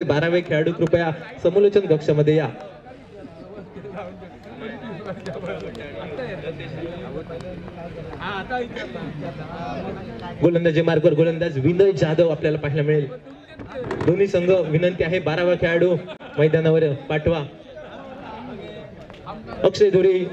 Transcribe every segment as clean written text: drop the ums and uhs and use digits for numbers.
12वे खेळाडू कृपया समालोचन कक्षामध्ये या. गोलंदाजी मार्कवर गोलंदाज विनय जाधव आपल्याला पाहायला मिळेल. दोन्ही संघ विनंती आहे 12वा खेळाडू मैदानावर पाठवा. अक्षय धुरी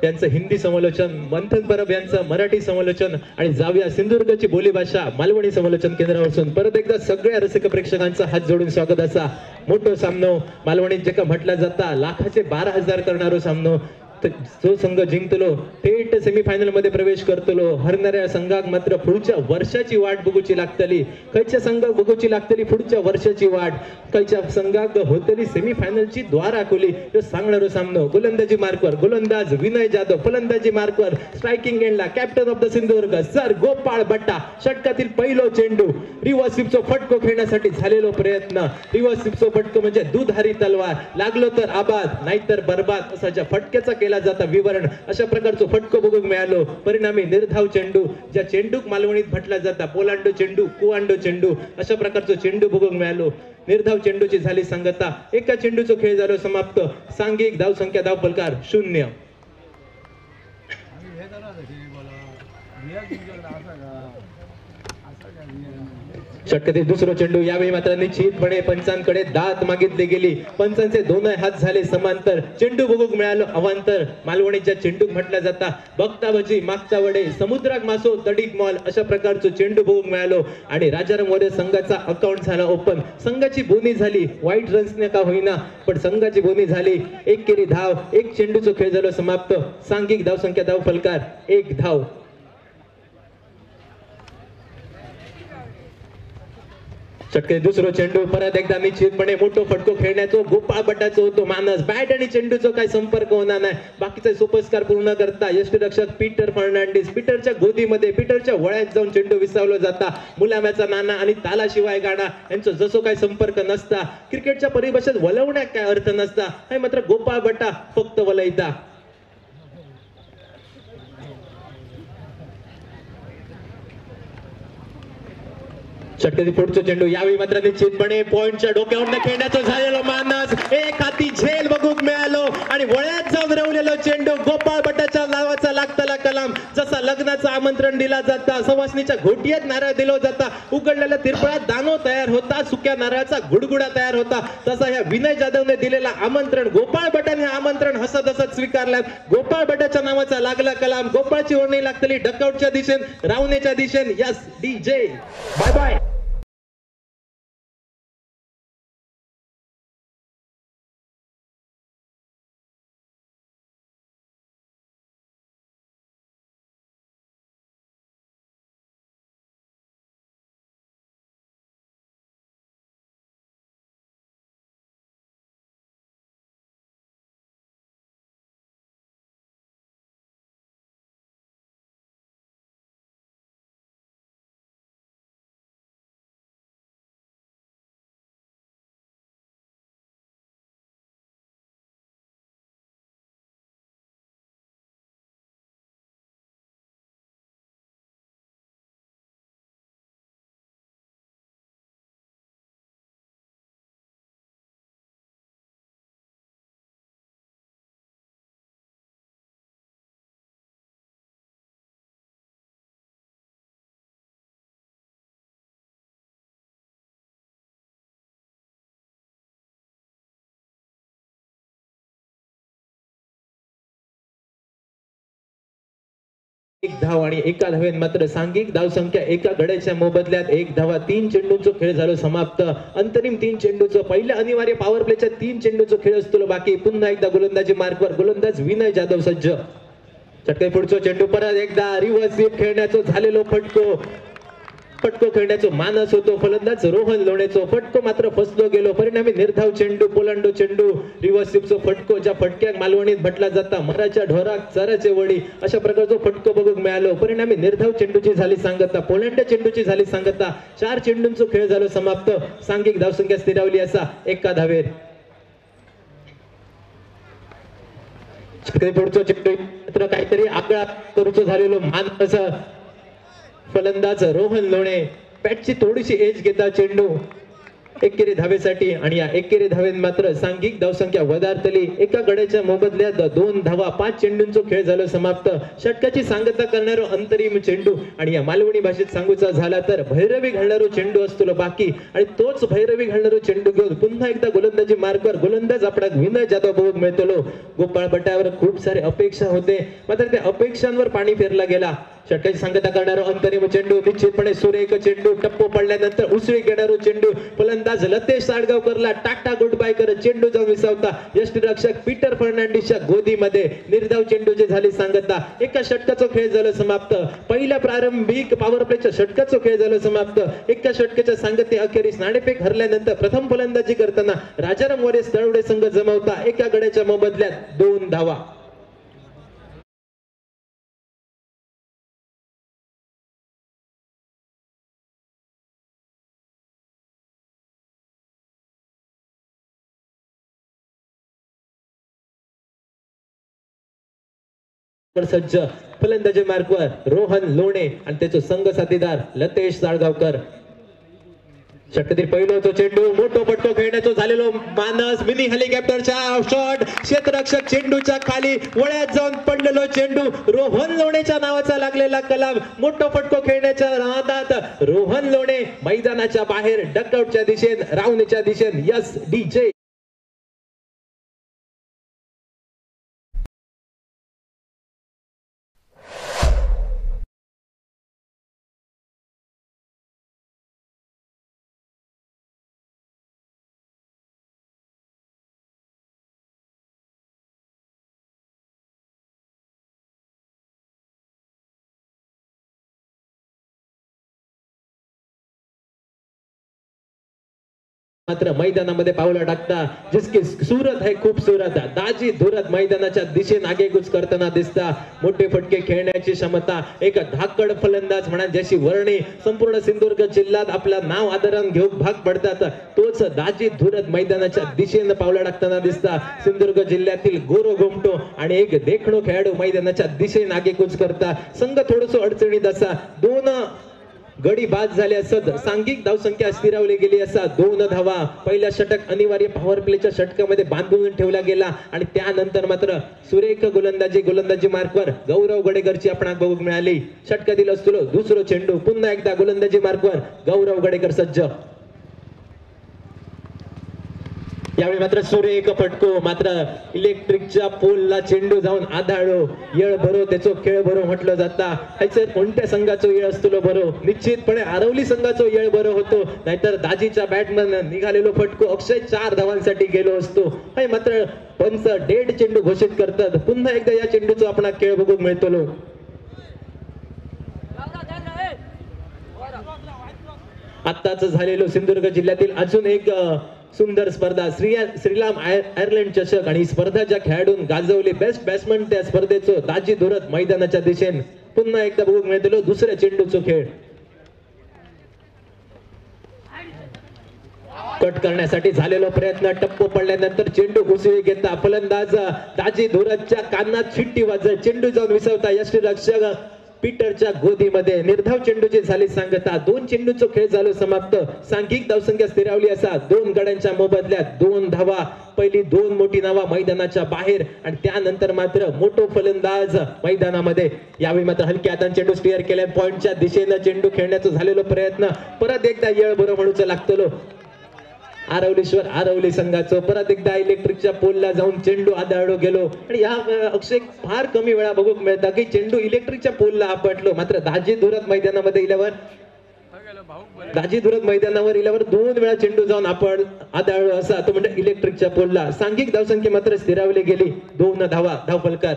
यांचं हिंदी समालोचन, मंथन परब यांचं मराठी समालोचन आणि जाऊया सिंधुदुर्गची बोलीभाषा मालवणी समालोचन केंद्रावरून परत एकदा सगळ्या रसिक प्रेक्षकांचा हात जोडून स्वागत. असा मोठो सामनो मालवणीत जे का म्हटला जाता लाखाचे 12,000 करणारो सामनो. जो संघ जिंकतलो थेट सेमीफायनल मध्ये प्रवेश करतलो. हरणाऱ्या संघाक मात्र पुढच्या वर्षाची वाट बघूची लागतली. खयच्या संघाक बघूची लागतली पुढच्या वर्षाची वाट. खयच्या संघाक होतली सेमीफायनलची द्वार आखली तो सांगणारो सामनो. गोलंदाजी मार्कवर गोलंदाज विनय जाधव, फलंदाजी मार्कवर स्ट्रायकिंग एंडला captain of the Sindhudurg sir Gopal बट्टा. षटकातील पहिलो चेंडू रिव्हर्स स्वीपचा फटको खेळण्यासाठी झालेलो प्रयत्न. रिव्हर्स स्वीपचा फटको म्हणजे दुधारी तलवार. लागलो तर आबाद नाहीतर बर्बाद असा ज्या फटक्याचा केला जाता विवरण अशा प्रकारचं फटको बघूक मिळालो. परिणामी निर्धाव चेंडू ज्या चेंडूक मालवणीत म्हटला जाता पोलांडो चेंडू, कुवांडो चेंडू अशा प्रकारचं चेंडू बघूक मिळालो. निर्धाव चेंडूची झाली सांगता. एका चेंडूचा खेळ झालो समाप्त. सांघिक धाव संख्या धाव फलकार 0. षटकातील दुसरा चेंडू यावेळी मात्र निश्चितपणे पंचांकडे दात मागितली गेली. पंचांचे दोन हात झाले समांतर. चेंडू बघूक मिळालो अवांतर. मालवणीच्या चेंडूक म्हटला जाता बघता भजी मागता वडे, समुद्राक मासो तडीक मॉल अशा प्रकारचं चेंडू बघूक मिळालो. आणि राजाराम मोरे संघाचा अकाउंट झाला ओपन. संघाची बोनी झाली. वाईट रन्सने का होईना पण संघाची बोनी झाली. एक केली धाव, एक चेंडूचा खेळ झाला समाप्त. सांघिक धाव संख्या धाव फलकार 1 धाव. षटके दुसरो चेंडू परत एकदा निश्चितपणे मोठो फटको खेळण्याचो गोपाळ बट्टाचो होतो मानस. बॅट आणि चेंडूचा काही संपर्क होणार नाही. बाकीचा सोपस्कार पूर्ण करता यष्टीरक्षक पीटर फर्नांडिस पीटरच्या गोदीमध्ये पीटरच्या वळ्यात जाऊन चेंडू विसावला जाता. मुलाम्याचा नाना आणि तालाशिवाय गाणा यांचा जसो काही संपर्क नसता. क्रिकेटच्या परिभाषेत वलवण्यात काय अर्थ नसता. हे मात्र गोपाळ बट्टा फक्त वलयता. षटकातील पुढचा चेंडू यावेळी मात्र निश्चितपणे पॉइंटच्या डोक्यावर खेळण्याचं झालेलं मानस. एक हाती झेल बघूक मिळालो आणि वळ्यात जाऊन रवलेलो चेंडू गोपाळ बट्टाच्या नावाचा लागताला कलाम. जसा लग्नाचं आमंत्रण दिला जाता, सवासणीच्या घोटियात नारळ दिलो जाता, उघडलेल्या तिरपळात दानो तयार होता, सुक्या नारळाचा गुडगुडा तयार होता, तसा ह्या विनय जाधवने दिलेला आमंत्रण गोपाळ बट्टाने आमंत्रण हसत हसत स्वीकारलं. गोपाळ बट्टाच्या नावाचा लागला कलाम. गोपाळची ओढणी लागतली डकआउटच्या दिशेन, रावणेच्या दिशेन. Yes DJ bye bye. एक धाव आणि एका धावेत मात्र सांघिक धाव संख्या एका गड्याच्या मोबदल्यात 1 धावा. 3 चेंडूंचा खेळ झालो समाप्त. अंतरिम 3 चेंडूचं पहिल्या अनिवार्य पॉवर प्लेच्या 3 चेंडूचा खेळ असतो बाकी. पुन्हा एकदा गोलंदाजी मार्कवर गोलंदाज विनय जाधव सज्ज. चटके पुढचा चेंडू परत एकदा रिव्हर्स स्वीप खेळण्याचं झालेलो फटको खेळण्याचं मानस होतो. फलंदाज रोहन लोणेचो फटको मात्र फसलो गेलो. परिणामी निर्धाव चेंडू पोलांडो चेंडू. रिव्हर्स स्वीपचा फटको ज्या फटक्यात मालवणीत म्हटला जाता मराच्या ढोराक चराचे वडी अशा प्रकारचा फटको बघूक मिळालो. परिणामी निर्धाव चेंडूची झाली सांगता. पोलंड चेंडूची झाली सांगता. 4 चेंडूंचा खेळ झालो समाप्त. सांघिक धाव संख्या स्थिरावली असा एका धावेत. पुढचा चेंडू मात्र काहीतरी आगळा करूच झालेलो मानस. फलंदाज रोहन लोणे बॅटची थोडीशी एज घेता चेंडू एकेरी धावेसाठी आणि या एकेरी धावेत मात्र सांघिक धावसंख्या वधारतली. एका गड्याच्या मोबदल्यात 2 धावा 5 चेंडूंचा खेळ झाला समाप्त. षटकाची सांगता करणारो अंतरिम चेंडू आणि या मालवणी भाषेत सांगूचा झाला तर भैरवी घालणारो चेंडू असतो बाकी आणि तोच भैरवी घालणारो चेंडू घेऊन पुन्हा एकदा गोलंदाजी मार्कवर गोलंदाज आपला विनय जाधव बघूक मिळतो. गोपाळ बट्ट्यावर खूप सारे अपेक्षा होते मात्र त्या अपेक्षांवर पाणी फेरला गेला. षटकाची सांगता करणारो अंतरिम चेंडू निश्चितपणे सुरेख चेंडू टप्पो पडल्यानंतर उसळी घेणारो चेंडू फलंदाज लतेश साडगावकरला टाकटा गुड बाय करत चेंडू जाऊन विसावता यष्टीरक्षक पीटर फर्नांडिसच्या गोदीमध्ये. निर्धाव चेंडूची झाली सांगता. एका षटकाचा खेळ झाला समाप्त. पहिल्या प्रारंभिक पॉवर प्लेच्या षटकाचा खेळ झाला समाप्त. एका षटकाच्या सांगते अखेरीस नाणेफेक हरल्यानंतर प्रथम फलंदाजी करताना राजाराम वॉरियर्स तळवडे संघ जमवता एका गड्याच्या मोबदल्यात 2 धावा. सज्ज फलंदाजी मार्कवर रोहन लोणे आणि त्याचे संघ साथीदार लतेश साळगावकर. षटकातील पहिला तो चेंडू मोठो पटको खेळण्याचा झालेलो मानस मिनी हेलिकॉप्टरच्या शॉट क्षेत्ररक्षक चेंडूच्या खाली वळ्यात जाऊन पडलेलो चेंडू रोहन लोणेच्या नावाचा लागलेला कलाम. मोठो फटको खेळण्याच्या नादात रोहन लोणे मैदानाच्या बाहेर डकआउटच्या दिशेने रावणीच्या दिशेने यस डीजे मात्र मैदानामध्ये पावलं टाकता जिसकी सूरत है खूबसूरत दाजी धुरत मैदानाच्या दिशेने आगेकूच करताना दिसता. मोठे फटके खेळण्याची क्षमता एक धाकड फलंदाज म्हणा ज्याची वर्णी संपूर्ण सिंधुदुर्ग जिल्ह्यात आपला नाव आदरान घेऊन भाग पडतात तोच दाजी धुरत मैदानाच्या दिशेने पावलं टाकताना दिसता. सिंधुदुर्ग जिल्ह्यातील गोरो गोमटो आणि एक देखणो खेळाडू मैदानाच्या दिशेने आगेकूच करता. संघ थोडस अडचणीत असा 2 गडी बाद झाले असत सांघिक धावसंख्या स्थिरावली गेली असा 2 धावा. पहिला षटक अनिवार्य पॉवर प्लेच्या षटकामध्ये बांधून ठेवला गेला आणि त्यानंतर मात्र सुरेख गोलंदाजी मार्कवर गौरव गडेकरची आपणाक बघूक मिळाली. षटकातील असतो दुसरा चेंडू पुन्हा एकदा गोलंदाजी मार्कवर गौरव गडेकर सज्ज. यावेळी मात्र सुरेख फटको मात्र इलेक्ट्रिकच्या पोलला चेंडू जाऊन आधाळो. येळ भरो त्याचो खेळ भरो म्हटलं जाता. ह्याचं कोणत्या संघाचो येळ असतो भरो निश्चितपणे आरवली संघाचो येळ भरो होतो नाहीतर दाजीच्या बॅटमन निघालेलो फटको अक्षय 4 धावांसाठी गेलो असतो. हे मात्र पंच डेड चेंडू घोषित करतात. पुन्हा एकदा या चेंडूचा आपण खेळ बघूक मिळतो. आत्ताच झालेलो सिंधुदुर्ग जिल्ह्यातील अजून एक सुंदर स्पर्धा श्रीराम आयर्लंड चषक आणि स्पर्धाच्या खेळाडून गाजवले बेस्ट बॅट्समन त्या स्पर्धेचं दाजी धुरत मैदानाच्या दिशेने पुन्हा एकदा बघूक मिळतो दुसऱ्या चेंडूचा खेळ. कट करण्यासाठी झालेला प्रयत्न टप्पो पडल्यानंतर चेंडू उसळी घेता फलंदाज दाजी धुरतच्या कानात शिट्टी वाजत चेंडू जाऊन विसवता यष्टीरक्षक पीटरच्या गोदीमध्ये. निर्धाव चेंडूची झाली सांगता. 2 चेंडूचा खेळ झालो समाप्त. सांघिक धावसंख्या स्थिरावली असा 2 गड्यांच्या मोबदल्यात 2 धावा. पहिली 2 मोठी नावा मैदानाच्या बाहेर आणि त्यानंतर मात्र मोठो फलंदाज मैदानामध्ये. यावेळी मात्र हलक्या हाताने चेंडू स्टीअर केल्या पॉइंटच्या दिशेने चेंडू खेळण्याचा झालेला प्रयत्न परत एकदा येळ बरो म्हणूचा लागतो. आरवली संघाचं परत एकदा इलेक्ट्रिकच्या पोलला जाऊन चेंडू आदळलो गेलो आणि या अक्षय फार कमी वेळा बघूक मिळतात की चेंडू इलेक्ट्रिकच्या पोलला आपटलो. मात्र दाजी धुरत मैदानावर इल्यावर 2 वेळा चेंडू जाऊन आपण आदळलो असा तो म्हणजे इलेक्ट्रिकच्या पोलला. सांघिक धावसंख्या मात्र स्थिरावली गेली 2 धावा. धावफलकार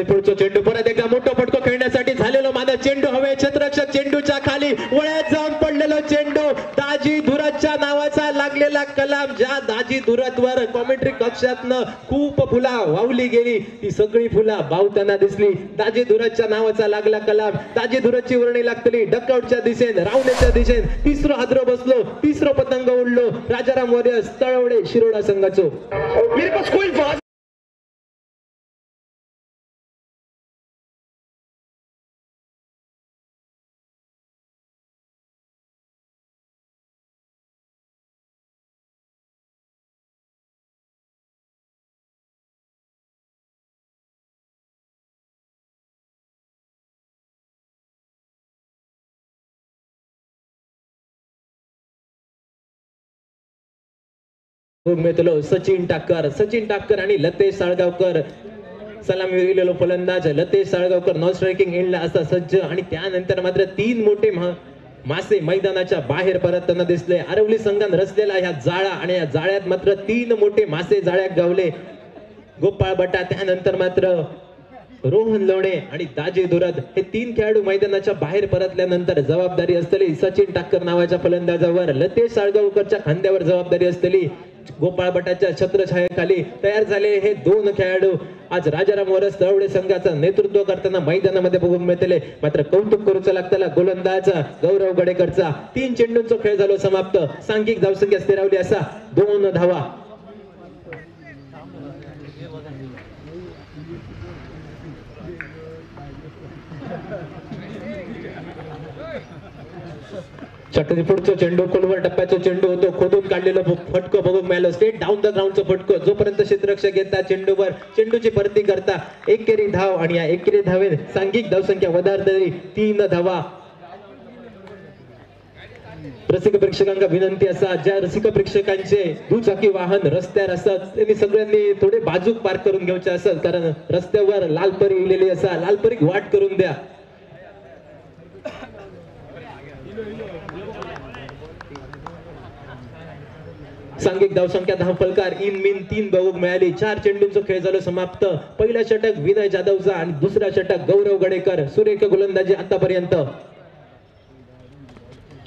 पुढचा चेंडू परत एकदा मोठा फटको खेळण्यासाठी झालेलो माना चेंडू हवे क्षेत्ररक्षक चेंडूच्या खाली वळ्यात जाऊन पडलेलो चेंडू दाजी धुरतच्या नावाचा लागलेला कलाम. ज्या दाजी धुरतवर कॉमेंट्री कक्षातनं खूप फुला वावली गेली ती सगळी फुला बावताना दिसली. दाजी धुरतच्या नावाचा लागला कलाम. दाजी धुरतची वर्णी लागतली डकआउटच्या दिशेने रावण्याच्या दिशेने. तिसरं हादरो बसलो. तिसरं पतंग उडलो. राजाराम वॉरियर्स तळवडे शिरोडा संघाचो. मिळतलो सचिन टाकर आणि लतेश साळगावकर सलामी विरलेलो फलंदाज लतेश साळगावकर नॉन स्ट्रायकिंग एंडला असा सज्ज आणि त्यानंतर मात्र तीन मोठे मासे मैदानाच्या बाहेर परतताना दिसले. आरवली संघाने रचलेला ह्या जाळा आणि या जाळ्यात मात्र तीन मोठे मासे जाळ्यात गावले. गोपाळ बटा त्यानंतर मात्र रोहन लोणे आणि दाजी दुरद हे तीन खेळाडू मैदानाच्या बाहेर परतल्यानंतर जबाबदारी असलेली सचिन टाकर नावाच्या फलंदाजावर लतेश साळगावकरच्या खांद्यावर जबाबदारी असलेली गोपाळ भटाच्या छत्रछायेखाली तयार झाले हे दोन खेळाडू आज राजाराम वरस तळवडे संघाचं नेतृत्व करताना मैदानामध्ये बघून मिळतले. मात्र कौतुक करूचा लागताना गोलंदाज गौरव गडेकरचा 3 चेंडूंचा खेळ झालो समाप्त. सांघिक धावसंख्या स्थिरावली असा 2 धावा. षटकातील पुढचा चेंडू खोलवर टप्प्याचा चेंडू होतो. खोदून काढलेलं फटकं बघून मिळालं. स्ट्रेट डाऊन द ग्राउंडचं फटकं जोपर्यंत क्षेत्ररक्षक येतात चेंडूवर चेंडूची परती करता एकेरी धाव आणि या एकेरी धावेत सांघिक धावसंख्या वधारलेली 3 धावा. रसिक प्रेक्षकांना विनंती असा ज्या रसिक प्रेक्षकांचे दुचाकी वाहन रस्त्यावर असतात त्यांनी सगळ्यांनी थोडे बाजूक पार करून घ्यायचे असतात कारण रस्त्यावर लालपरी इलेली असा लालपरी वाट करून द्या. सांघिक धावसंख्या धावफलकार इन मीन 3 बघूक मिळाली. 4 चेंडूंचा खेळ झाला समाप्त. पहिला षटक विनय जाधवचा आणि दुसरा षटक गौरव गडेकर. सुरेख गोलंदाजी आतापर्यंत.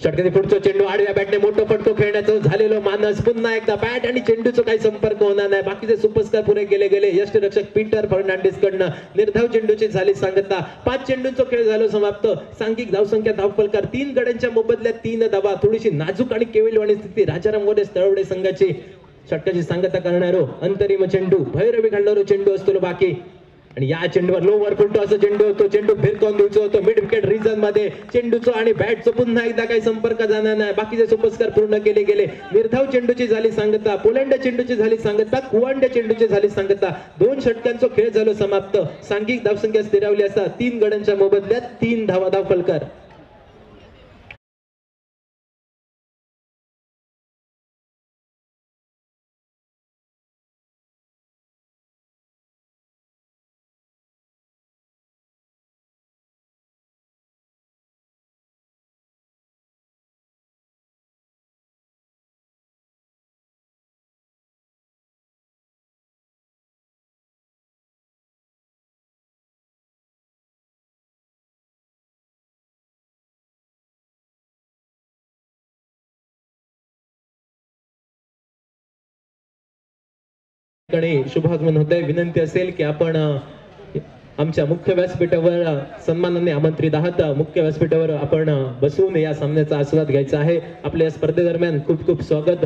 षटकातील पुढचा चेंडू आडव्या बॅटने मोठं फटको खेळण्याचं झालेलं मानस. पुन्हा एकदा बॅट आणि चेंडूचा काही संपर्क होणार नाही. बाकीचे सुपरस्टार पुरे गेले. यष्टीरक्षक पीटर फर्नांडिस कडनं निर्धाव चेंडूची झाली सांगता. 5 चेंडूंचा खेळ झाला समाप्त. सांघिक धावसंख्या धावफलकार 3 गड्यांच्या मोबदल्यात 3 धावा. थोडीशी नाजूक आणि केविलवाणी स्थिती राजाराम वरस तळवडे संघाची. षटकाची सांगता करणारो अंतरिम चेंडू भैरवी घालणारो चेंडू असतो बाकी आणि या चेंडूवर लोवर फुलटो असं चेंडू होतो. चेंडू भिरकावून द्यायचं होतं मिड विकेट रिजन मध्ये. चेंडूचं आणि बॅटचं पुन्हा एकदा काही संपर्क जाणार नाही. बाकीचे सुपस्कार पूर्ण केले गेले. निर्धाव चेंडूची झाली सांगता. पोलंड चेंडूची झाली सांगता. कुवांड चेंडूची झाली सांगता. 2 षटकांचा खेळ झालो समाप्त. सांघिक धावसंख्या स्थिरावली असा 3 गड्यांच्या मोबदल्यात 3 धावा धावफलकार. शुभागमन होते. विनंती असेल की आपण आमच्या मुख्य व्यासपीठावर सन्मानाने आमंत्रित आहात. मुख्य व्यासपीठावर आपण बसून या सामन्याचा आस्वाद घ्यायचा आहे. आपल्या या स्पर्धेदरम्यान खूप खूप स्वागत.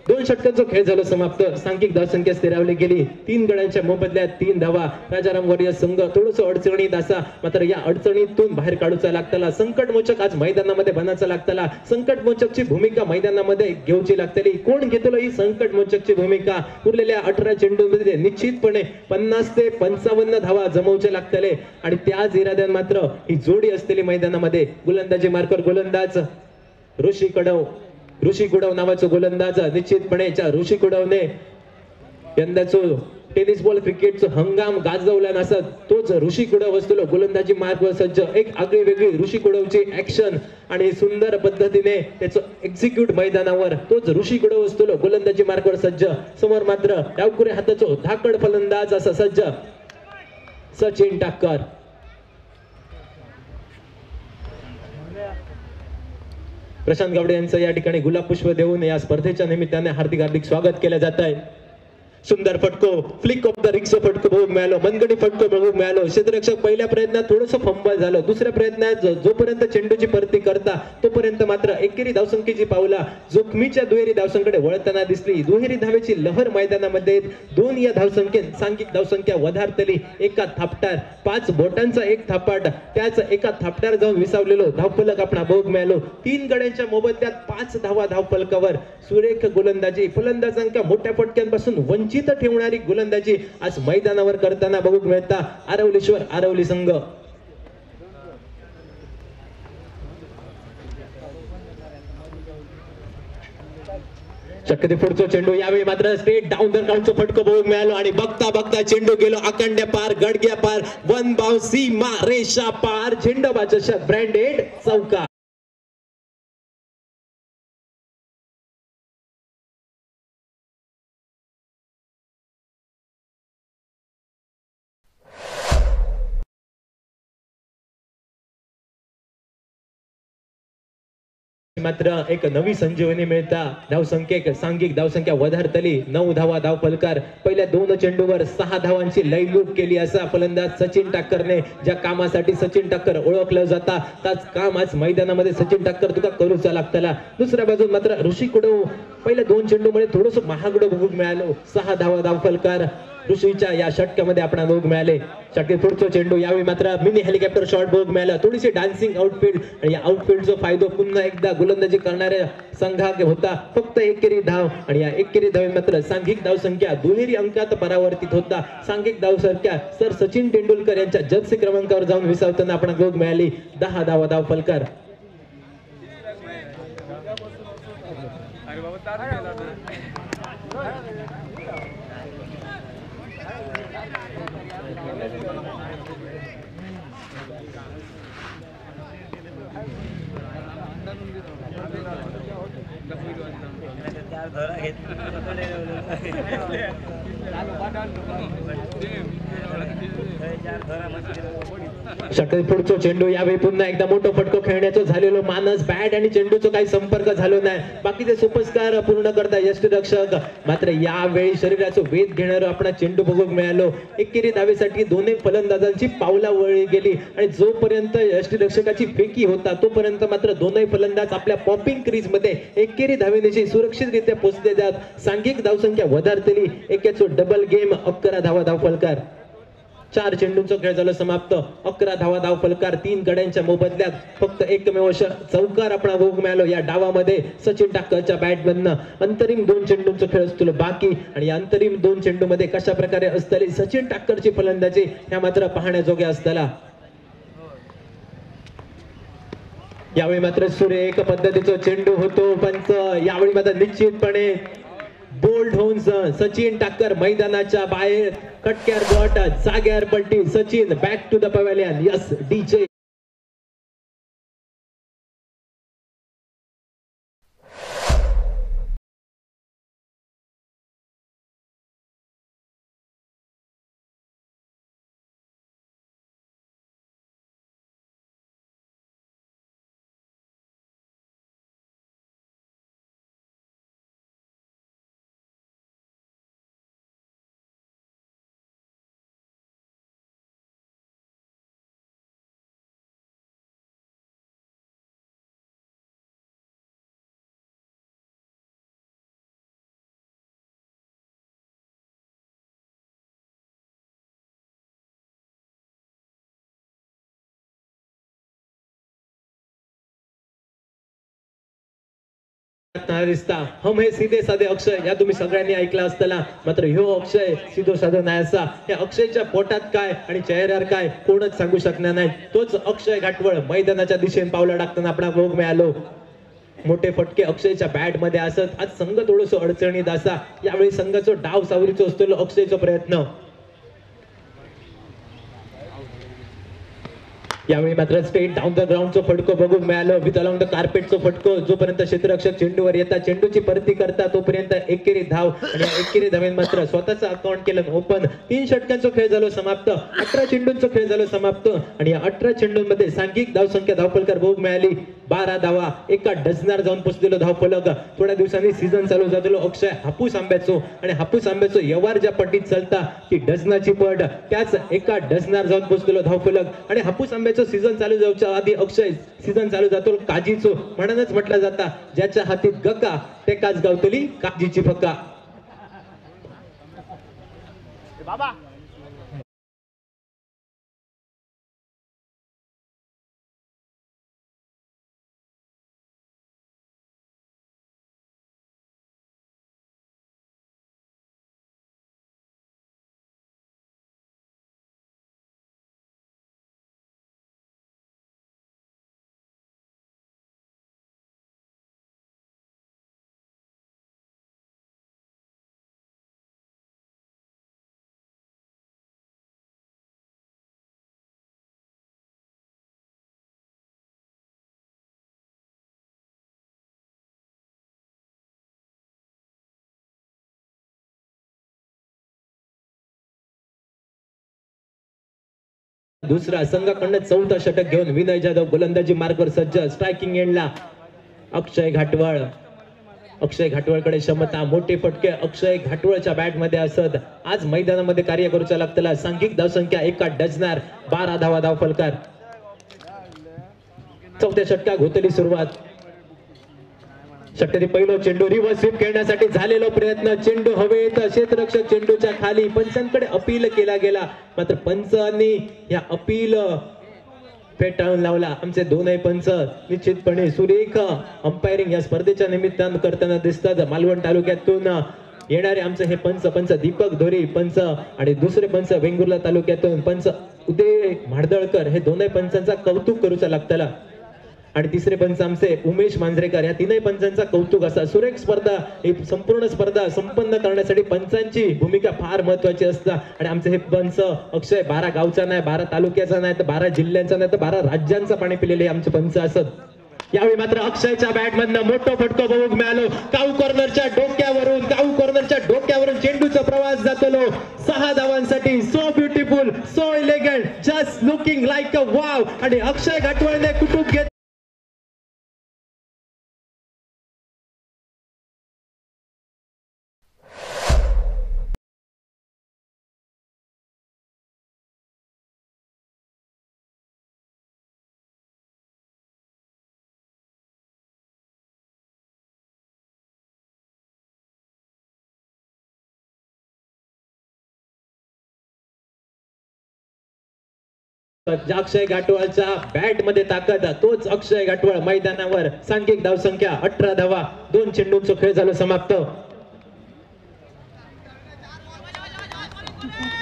2 षटकांचा खेळ झाला समाप्त. सांघिक धावसंख्या स्थिरावली गेली. 3 गड्यांच्या मोबदल्यात 3 धावा. राजाराम वॉरियर्स संघ थोडस अडचणीत असा मात्र या अडचणीतून बाहेर काढूचा लागताला. संकटमोचक आज मैदानामध्ये बनायचा लागताला. संकटमोचकची भूमिका मैदानामध्ये घेऊची लागतली. कोण घेतलं ही संकटमोचकची भूमिका? उरलेल्या 18 चेंडूंमध्ये निश्चितपणे 50 ते 55 धावा जमवचे लागतले आणि त्याच इराद्यात मात्र ही जोडी असलेली मैदानामध्ये गोलंदाजी मार्कर गोलंदाज ऋषी कुडव नावाचं गोलंदाज निश्चितपणे ऋषी कुडवने यंदाचं टेनिस बॉल क्रिकेटचं हंगाम गाजवला नसत. तोच ऋषी कुडव असतो गोलंदाजी मार्गवर सज्ज. एक आगळी वेगळी ऋषी कुडवची ऍक्शन आणि सुंदर पद्धतीने त्याचं एक्झिक्यूट मैदानावर तोच ऋषी कुडव असतो गोलंदाजी मार्गवर सज्ज. समोर मात्र डावकुरे हाताचं धाकड फलंदाज असा सज्ज सचिन टाकर. प्रशांत गावडे यांचं या ठिकाणी गुलाब पुष्प देऊन या स्पर्धेच्या निमित्ताने हार्दिक हार्दिक स्वागत केलं जात आहे. सुंदर फटको फ्लिक ऑफ द रिक्स फटको बघून मिळालो. मनगडी फटको बघून मिळालो. क्षेत्ररक्षक पहिल्या प्रयत्नात थोडंसं फंबल झालं. दुसऱ्या प्रयत्नात जोपर्यंत चेंडूची परती करता तोपर्यंत मात्र एकेरी धावसंख्येची पावला जोखमीच्या दुहेरी धावसंख्येकडे वळताना दिसली. दुहेरी धावेची लहर मैदानामध्ये 2 या धावसंख्येत सांघिक धावसंख्या वधारतली. एका थापटार 5 बोटांचा एक थापाट त्याच एका थापटार जाऊन विसावलेलो धावफलक आपण बघून मिळालो. 3 गड्यांच्या मोबदल्यात 5 धावा धावफलकावर. सुरेख गोलंदाजी फलंदाजांच्या मोठ्या फटक्यांपासून वंचित ठेवणारी गोलंदाजी आज मैदानावर करताना बघूक मिळता आरवलीश्वर आरवली संघ. शक्यते पुढचा चेंडू यावेळी मात्र स्ट्रेट डाऊन द ग्राउंडचा फटको बघून मिळालो आणि बघता बघता चेंडू गेलो अखंड्या पार गडग्या पार वन बाउंस सीमा रेषा पार झेंडोबाच्या ब्रँडेड चौका. मात्र एक नवी संजीवनी मिळता धावसंख्येक सांघिक धावसंख्या वधारतली 9 धावा धाव फलकार. पहिल्या 2 चेंडूवर 6 धावांची लयलूट केली असा फलंदाज सचिन ठाकरने ज्या कामासाठी सचिन ठाकर ओळखलं जाता त्याच काम आज मैदानामध्ये सचिन ठाकर तुका करूचा लागतला. दुसऱ्या बाजून मात्र ऋषी कुडव पहिल्या 2 चेंडूमध्ये थोडस महागडं बघून मिळालं. 6 धावा धाव फलकार ऋषीच्या या षटकामध्ये आपण बघ मिळाले. षटके पुढचा चेंडू यावेळी मात्र मिनी हेलिकॉप्टर शॉट बघ मिळाला. थोडीशी डान्सिंग आउटफील्ड आणि या आउटफील्डचा फायदा पुन्हा एकदा गोलंदाजी करणाऱ्या संघाक होता. फक्त एकेरी धाव आणि या एकेरी धावेत मात्र सांघिक धावसंख्या दुहेरी अंकात परावर्तित होता. सांघिक धावसंख्या सर सचिन तेंडुलकर यांच्या जर्सी क्रमांकावर जाऊन विसावताना आपण बघ मिळाली. 10 धावा धाव फलकार. षटके पुढचा चेंडू यावेळी पुन्हा एकदा मोठं फटको खेळण्याचं झालेलो मानस बॅट आणि चेंडूचा काही संपर्क झालो नाही. बाकीचे सुपरस्टार पूर्ण करता यष्टिरक्षक मात्र यावेळी शरीराचं वेध घेणारं आपण चेंडू बघून मिळालो. एकेरी धावेसाठी दोन्ही फलंदाजांची पावला वळली गेली आणि जोपर्यंत यष्टिरक्षकाची फेकी होता तोपर्यंत मात्र दोन्ही फलंदाज आपल्या पॉपिंग क्रीज मध्ये एकेरी धावेनिशी सुरक्षितरित्या पोहोचले जात. सांघिक धावसंख्या वधारतली. एकेचो डबल गेम 11 धावा धाव फलकार. 4 चेंडूंचा खेळ झाला समाप्त. 11 धावा धाव फलकार. 3 गड्यांच्या मोबदल्यात फक्त एकमेव चौकार आपण बघू मिळालो या डावामध्ये सचिन ठाकरच्या बॅटमधनं. अंतरिम 2 चेंडूंचा खेळ असतो बाकी आणि या अंतरिम 2 चेंडू मध्ये कशा प्रकारे असतली सचिन ठाकरची फलंदाजी ह्या मात्र पाहण्याजोग्या असताना. यावेळी मात्र सुरेख पद्धतीचा चेंडू होतो पंच यावेळी मात्र निश्चितपणे बोल्ड होऊन सचिन ठाकर मैदानाच्या बाहेर कटक्यार बॉट जाग्यावर पलटी. Sachin back to the pavilion. यस डीजे रिश्ता हम हे सीधे साधे अक्षय या तुम्ही सगळ्यांनी ऐकला असताना मात्र ह्यो अक्षय सीधो साधो नाही असा. या अक्षयच्या पोटात काय आणि चेहऱ्यावर काय कोणच सांगू शकणार नाही. तोच अक्षय घाटवळ मैदानाच्या दिशेने पावलं टाकताना आपण बघ मिळालो. मोठे फटके अक्षयच्या बॅट मध्ये असत. आज संघ थोडस अडचणीत असा. यावेळी संघाचा डाव सावरीचा असतो अक्षयचा प्रयत्न. यावेळी मात्र स्ट्रेट डाऊन द ग्राउंडचा फटको बघून मिळालं. विथ अलॉंग द कार्पेटचा फटको. जोपर्यंत क्षेत्ररक्षक चेंडूवर येतात चेंडूची परती करता तोपर्यंत एकेरी धाव आणि एकेरी धावेन मात्र स्वतःचं अकाउंट केलं ओपन. 3 षटकांचा खेळ झालो समाप्त. 18 चेंडूंचा खेळ झालो समाप्त आणि या 18 चेंडूंमध्ये सांघिक धावसंख्या धावफलकार बघ मिळाली 12 धावा. एका डझनार जाऊन पोहोचलेलो धावफलक. थोड्या दिवसांनी सीझन चालू झालेलो अक्षय हापूस आंब्याचो आणि हापूस आंब्याचो व्यवहार ज्या पट्टीत चालता ती डझनाची पट त्याच एका डझनार जाऊन पोहोचलेलो धावफलक आणि हापूस आंब्याचं सीझन चालू जाऊच्या आधी अक्षय सीझन चालू जातो काजीचो म्हणूनच म्हटलं जाता ज्याच्या हातीत गका ते काच गावतली काजीची फका. बाबा दुसरा संघाकडनं चौथा षटक घेऊन विनय जाधव गोलंदाजी मार्गवर सज्ज. स्ट्रायकिंग एंडला अक्षय घाटवळ. अक्षय घाटवळकडे क्षमता, मोठे फटके अक्षय घाटवळच्या बॅट मध्ये असत. आज मैदानामध्ये कार्य करूचा लागतला. सांघिक धावसंख्या एका डझनार, 12 धावा धाव फलकार. चौथ्या षटकात होतली सुरुवात. षटकातील पहिला चेंडू रिव्हर्स स्वीप खेळण्यासाठी झालेला प्रयत्न. चेंडू हवेत, क्षेत्ररक्षक चेंडूच्या खाली. पंचांकडे अपील केला गेला, मात्र पंचांनी या अपील फेटाळून लावला. आमचे दोनही पंच निश्चितपणे सुरेख अंपायरिंग या स्पर्धेच्या निमित्तानं करताना दिसतात. मालवण तालुक्यातून येणारे आमचे हे पंच दीपक धोरी पंच आणि दुसरे पंच वेंगुर्ला तालुक्यातून पंच उदय म्हाडदळकर, हे दोनही पंचांचा कौतुक करूचा लागतला. आणि तिसरे पंच आमचे उमेश मांजरेकर, या तीनही पंचांचा कौतुक असा. सुरेख स्पर्धा, ही संपूर्ण स्पर्धा संपन्न करण्यासाठी पंचांची भूमिका फार महत्वाची असते. आणि आमचे हे पंच अक्षय 12 गावचा नाही, 12 तालुक्याचा नाही, तर 12 जिल्ह्यांचा नाही, तर 12 राज्यांचा पाणी पिलेले आमचे पंच असत. यावेळी मात्र अक्षयच्या बॅट मधनं मोठं फटको बघूक मिळालो. काऊ कॉर्नरच्या डोक्यावरून चेंडूचा प्रवास जातलो 6 धावांसाठी. So beautiful, so elegant, just looking like a wow. आणि अक्षय घाटवळने कुटुंब घेत अक्षय घाटवळच्या बॅट मध्ये ताकद, तोच अक्षय घाटवळ मैदानावर. सांघिक धावसंख्या 18 धावा, 2 चेंडूंचा खेळ झाला समाप्त.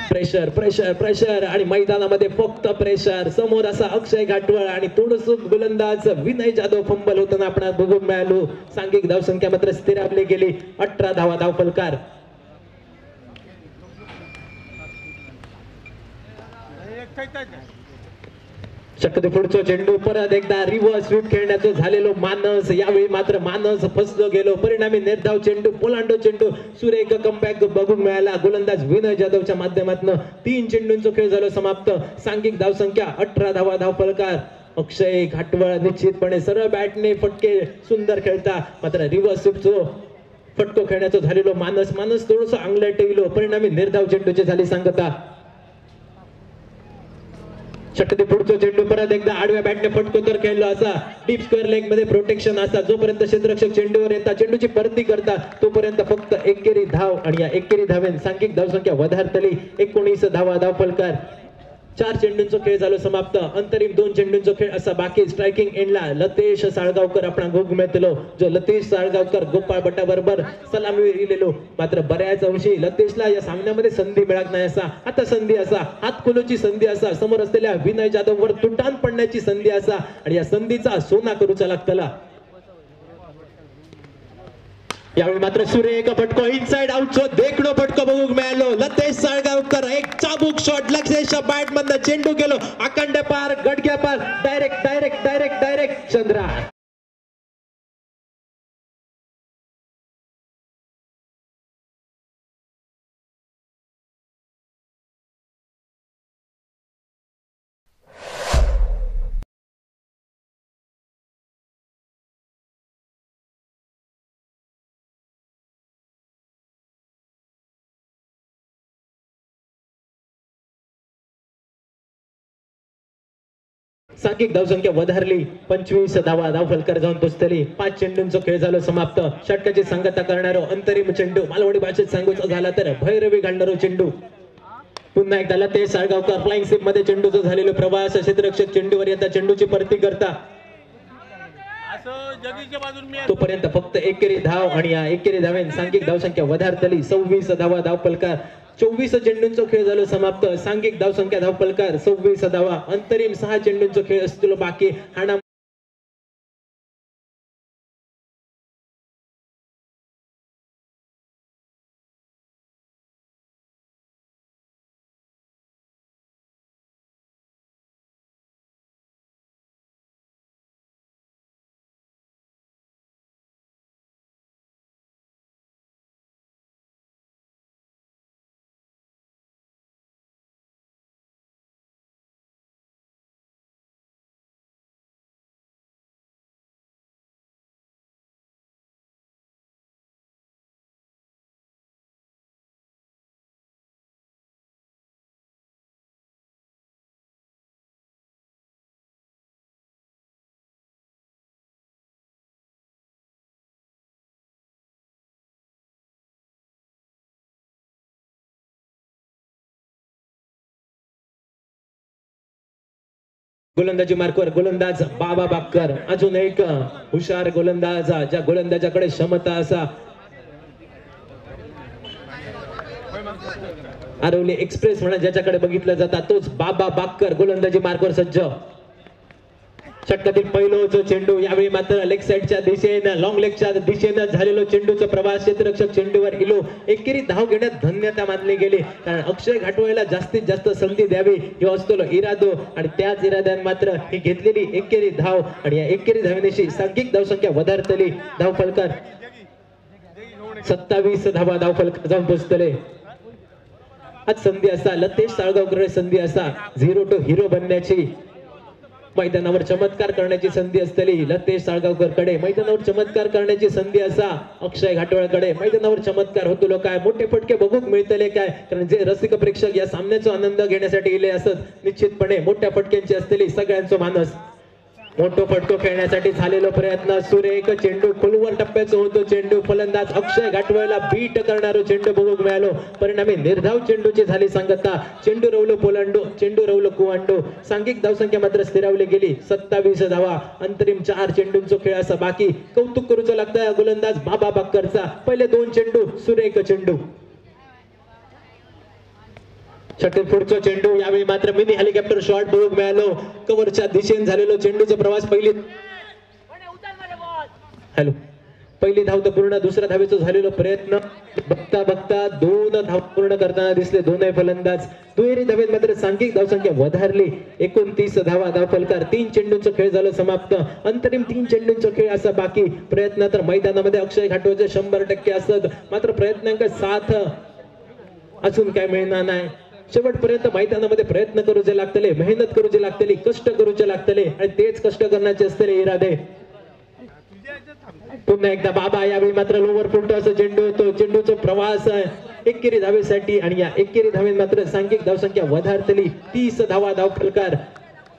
प्रेशर प्रेशर प्रेशर आणि मैदानामध्ये फक्त प्रेशर. समोर असा अक्षय घाटवळ आणि थोडस गोलंदाज विनय जाधव फंबल होताना आपण बघून मिळालो. सांघिक धावसंख्या मात्र स्थिरावली गेली. 18 धावा धाव फलकार. शक्यतो पुढचा चेंडू परत एकदा रिव्हर्स स्वीप खेळण्याचं झालेलो मानस. यावेळी मात्र मानस फसलो गेलो. परिणामी निर्धाव चेंडू, पोलांडो चेंडू, सुरेख कमबॅक बघून मिळाला. गोलंदाज विनय जाधवच्या माध्यमातून 3 चेंडूंचा खेळ झाला समाप्त. सांघिक धावसंख्या 18 धावा धाव फलकार. अक्षय घाटवळ निश्चितपणे सरळ बॅटने फटके सुंदर खेळता, मात्र रिव्हर्स स्वीपचो फटको खेळण्याचं झालेलो मानस थोडस अंगलट येलो. परिणामी निर्धाव चेंडूची झाली सांगता. षटकातील पुढचा चेंडू परत एकदा आडव्या बॅटने फटको तर खेळलो असा. डीप स्क्वेअर लेग मध्ये प्रोटेक्शन असा. जोपर्यंत क्षेत्ररक्षक चेंडूवर येतात, चेंडूची परती करता, तोपर्यंत फक्त एकेरी धाव. आणि या एकेरी धावेन सांघिक धावसंख्या वधारतली 19 धावा धाव फलकार. 4 चेंडूंचा खेळ झालो समाप्त. अंतरिम 2 चेंडूंचा खेळ असा बाकी. स्ट्रायकिंग एंडला लतेश साळगावकर आपण बघू मिळतलो. जो लतेश साळगावकर गोपाळ भट्टा बरोबर सलामी इलेलो, मात्र बऱ्याच अंशी लतेशला या सामन्यामध्ये संधी मिळत नाही असा. आता संधी असा, हात खोलूची संधी असा, समोर असलेल्या विनय जाधव वर तुटान पडण्याची संधी असा. आणि या संधीचा सोना करूचा लागतला. यावेळी मात्र सुरेख फटको, इनसाइड आउटचो देखणो फटको बघूक मिळालो. लतेश साळगावकर एक चाबूक शॉट, लक्षेशच्या बॅट मधनं चेंडू गेलो अखंड पार, गडग्या पार, डायरेक्ट चंद्रा. सांघिक धावसंख्या वधारली. 25 धावा धाव फलकार जाऊन पोचतली. 5 चेंडूंचा खेळ झाला समाप्त. षटकाची सांगता करणारो अंतरिम चेंडू, मालवणी भाषेत सांगूचा झाला तर भैरवी घालणारो चेंडू. पुन्हा एकदा लतेश साळगावकर फ्लाइंग स्वीप मध्ये चेंडूचा झालेलो प्रवास. क्षेत्ररक्षक चेंडूवर येता, चेंडूची परती करता, तोपर्यंत फक्त एकेरी धाव. आणि या एकेरी धावेन सांघिक धावसंख्या वधारतली. 26 धावा धाव फलकार. 24 चेंडूंचा खेळ झालो समाप्त. सांघिक धावसंख्या धाव फलकार 26 धावा. अंतरिम 6 चेंडूंचा खेळ असतो बाकी. हाणा गोलंदाजी मार्कवर गोलंदाज बाबा बाक्कर, अजून एक हुशार गोलंदाज ज्या गोलंदाजाकडे क्षमता असा आरवली एक्सप्रेस म्हणा ज्याच्याकडे बघितलं जातात तोच बाबा बाक्कर गोलंदाजी मार्कवर सज्ज. षटकातील पहिलो चेंडू यावेळी मात्र लेग साइडच्या दिशेनं लॉंग लेगच्या दिशेनं झालेलो चेंडूचा प्रवास क्षेत्ररक्षक चेंडूवर इलो. एकेरी धाव घेण्यात धन्यता मानली गेली कारण अक्षय घाटवळेला जास्तीत जास्त संधी द्यावी किंवा असतो इरादो आणि त्याच इराद्याने मात्र ही घेतलेली एकेरी धाव आणि या एकेरी धावनेशी सांघिक धावसंख्या वधारतली. धाव फलकार 27 धावा धाव फलकार जाऊन पोहोचतले. आज संधी असा लतेश साळगावकर संधी असा 0 to हिरो बनण्याची मैदानावर चमत्कार करण्याची संधी असलेली लतेश साळगावकर कडे मैदानावर चमत्कार करण्याची संधी असा अक्षय घाटवळकडे मैदानावर चमत्कार होतो काय मोठे फटके बघूक मिळतले काय कारण जे रसिक प्रेक्षक या सामन्याचा आनंद घेण्यासाठी इले असत निश्चितपणे मोठ्या फटक्यांची असलेली सगळ्यांचं मानस. मोठो फटको खेळण्यासाठी झालेला प्रयत्न सुरेख चेंडू खोलवर टप्प्याचा होतो चेंडू फलंदाज अक्षय घाटवळला बीट करणारो चेंडू बघूक मिळालो. परिणामी निर्धाव चेंडूची झाली सांगता. चेंडू रवलो पोलांडो चेंडू रवलो कुवांडो. सांघिक धावसंख्या मात्र स्थिरावली गेली 27 धावा. अंतरिम 4 चेंडूंचा खेळ असा बाकी. कौतुक करूचं लागतं गोलंदाज बाबा बाक्करचा. पहिले 2 चेंडू सुरेख चेंडू. षटक पुढचा चेंडू यावेळी मात्र मिनी हेलिकॉप्टर शॉट बघूक मिळालो. कव्हरच्या दिशेने झालेलो चेंडूचा प्रवास पहिली पहिली धाव तर पूर्ण. दुसऱ्या धावेचा झालेला प्रयत्न बघता बघता 2 धाव पूर्ण करताना दिसले दोनही फलंदाज. दुहेरी धावेत मात्र सांघिक धावसंख्या वधारली 29 धावा धाव फलकार. 3 चेंडूंचा खेळ झाला समाप्त. अंतरिम 3 चेंडूंचा खेळ असा बाकी. प्रयत्न तर मैदानामध्ये अक्षय घाटवळचे 100% असत मात्र प्रयत्नांक साथ अजून काय मिळणार नाही. शेवटपर्यंत मैदानामध्ये प्रयत्न करूचे लागतले मेहनत करूचे लागतली कष्ट करूचे लागतले आणि तेच कष्ट करण्याचे असतले इरादे. पुन्हा एकदा बाबा यावेळी मात्र लोवर फुलतो असं चेंडू होतो. चेंडूचा प्रवास एकेरी धावेसाठी आणि या एकेरी धावेत मात्र सांघिक धावसंख्या वधारतली 30 धावा धाव फलकार.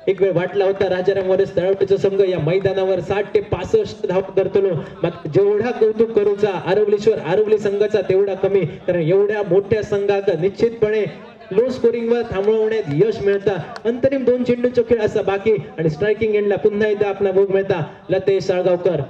एक वेळ वाटला होता राजाराम वरस तळवटीचा संघ या मैदानावर 60 ते 65 धाव करतलो मात्र जेवढा कौतुक करूचा आरवली संघाचा तेवढा कमी कारण एवढ्या मोठ्या संघात निश्चितपणे लो स्कोरिंग वर थांबवण्यात यश मिळता. अंतरिम 2 चेंडूचा खेळ असा बाकी आणि स्ट्रायकिंग एंडला पुन्हा एकदा आपला भोग मिळता लतेश साळगावकर.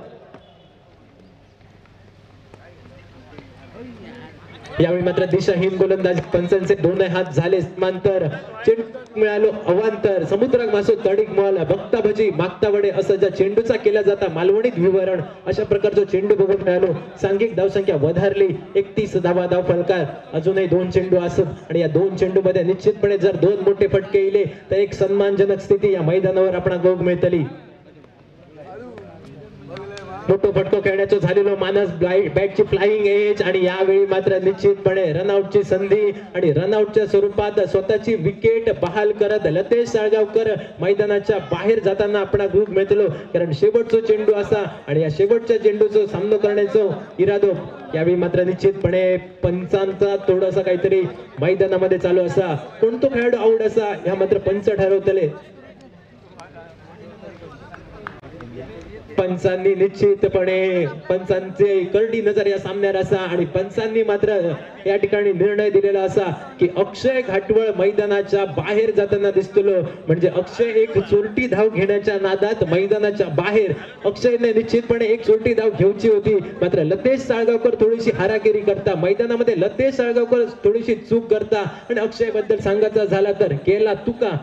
यावेळी मात्र दिशाहीन गोलंदाज पंचांचे 2 हात झाले समांतर. चेंडू मिळालो अवांतर समुद्रात मासो तडीक मॉल बघता भजी मागता वडे असं ज्या चेंडूचा केला जाता मालवणीत विवरण अशा प्रकारचं चेंडू बघून मिळालो. सांघिक धावसंख्या वधारली 31 धावा धाव फलकार. अजूनही 2 चेंडू असत आणि या 2 चेंडू मध्ये निश्चितपणे जर 2 मोठे फटके इले तर एक सन्मानजनक स्थिती या मैदानावर आपण बघ मिळतली. मोठो फटको खेळण्याचं झालेलो मानस बॅटची फ्लाइंग एज आणि यावेळी मात्र निश्चितपणे रनआउटची संधी आणि रनआउटच्या स्वरूपात स्वतःची विकेट बहाल करत लतेश साळगावकर मैदानाच्या बाहेर जाताना आपण ग्रुप मिळतलो कारण शेवटचा चेंडू असा आणि या शेवटच्या चेंडूचा सामना करण्याचा इरादो यावेळी मात्र निश्चितपणे पंचांचा थोडासा काहीतरी मैदानामध्ये चालू असा. कोणतो खेळाडू आउट असा ह्या मात्र पंच ठरवतले. पंचांनी निश्चितपणे पंचांचे करडी नजर या सामन्यावर असा आणि पंचांनी मात्र या ठिकाणी निर्णय दिलेला असा की अक्षय घाटवळ मैदानाच्या बाहेर जाताना दिसतलो म्हणजे अक्षय एक चोरटी धाव घेण्याच्या नादात मैदानाच्या बाहेर अक्षयने निश्चितपणे एक चोरटी धाव घ्यायची होती मात्र लतेश साळगावकर थोडीशी हारागिरी करता मैदानामध्ये लतेश साळगावकर थोडीशी चूक करता आणि अक्षय बद्दल सांगायचा झाला तर केला तुका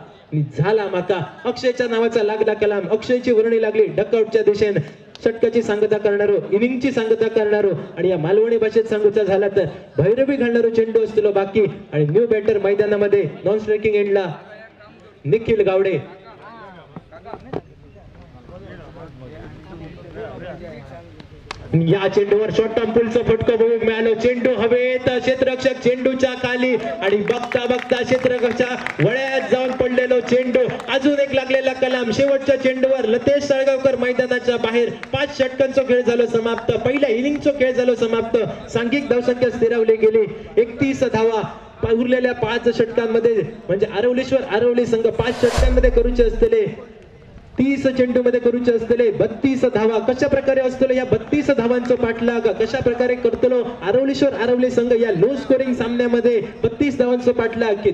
झाला माका. अक्षयच्या नावाचा लागला कलाम. अक्षयची वर्णी लागली डकआउटच्या दिशेने. षटकाची सांगता करणारो इनिंगची सांगता करणारो आणि या मालवणी भाषेत सांगूचा झाला तर भैरवी घालणारो चेंडू असतो बाकी आणि न्यू बॅटर मैदानामध्ये नॉन स्ट्रायकिंग एंडला निखिल गावडे. या चेंडूवर शॉर्ट टर्म पुलचा फटका बघूक मिळालो. चेंडू हवेत क्षेत्ररक्षक चेंडूच्या खाली आणि बघता बघता क्षेत्ररक्षकाच्या वळ्यात जाऊन पडलेलो चेंडू. अजून एक लागलेला कलाम. शेवटच्या चेंडूवर लतेश साळगावकर मैदानाच्या बाहेर. 5 षटकांचा खेळ झालो समाप्त. पहिल्या इनिंगचा खेळ झालो समाप्त. सांघिक धावसंख्या स्थिरावली गेली 31 धावा. उरलेल्या 5 षटकांमध्ये म्हणजे आरवली संघ 5 षटकांमध्ये करूचे असलेले 30 चेंडू मध्ये करूचे असलेले 32 धावा. कशा प्रकारे असतो या 32 धावांचा पाठलाग कशा प्रकारे करतलो आरवली संघ या लो स्कोरिंग सामन्यामध्ये 32 धावांचा पाठलाग की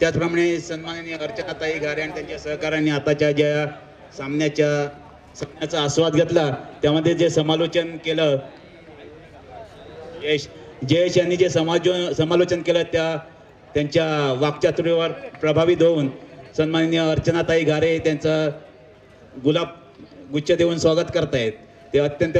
त्याचप्रमाणे सन्माननीय अर्चनाताई घारे आणि त्यांच्या सहकार्याने आताच्या ज्या सामन्याचा आस्वाद घेतला त्यामध्ये जे समालोचन केलं जयेश यांनी जे समालोचन केलं त्यांच्या वाक्चातुर्यावर प्रभावित होऊन सन्माननीय अर्चनाताई घारे त्यांचं गुलाब गुच्छ देऊन स्वागत करतायत. ते अत्यंत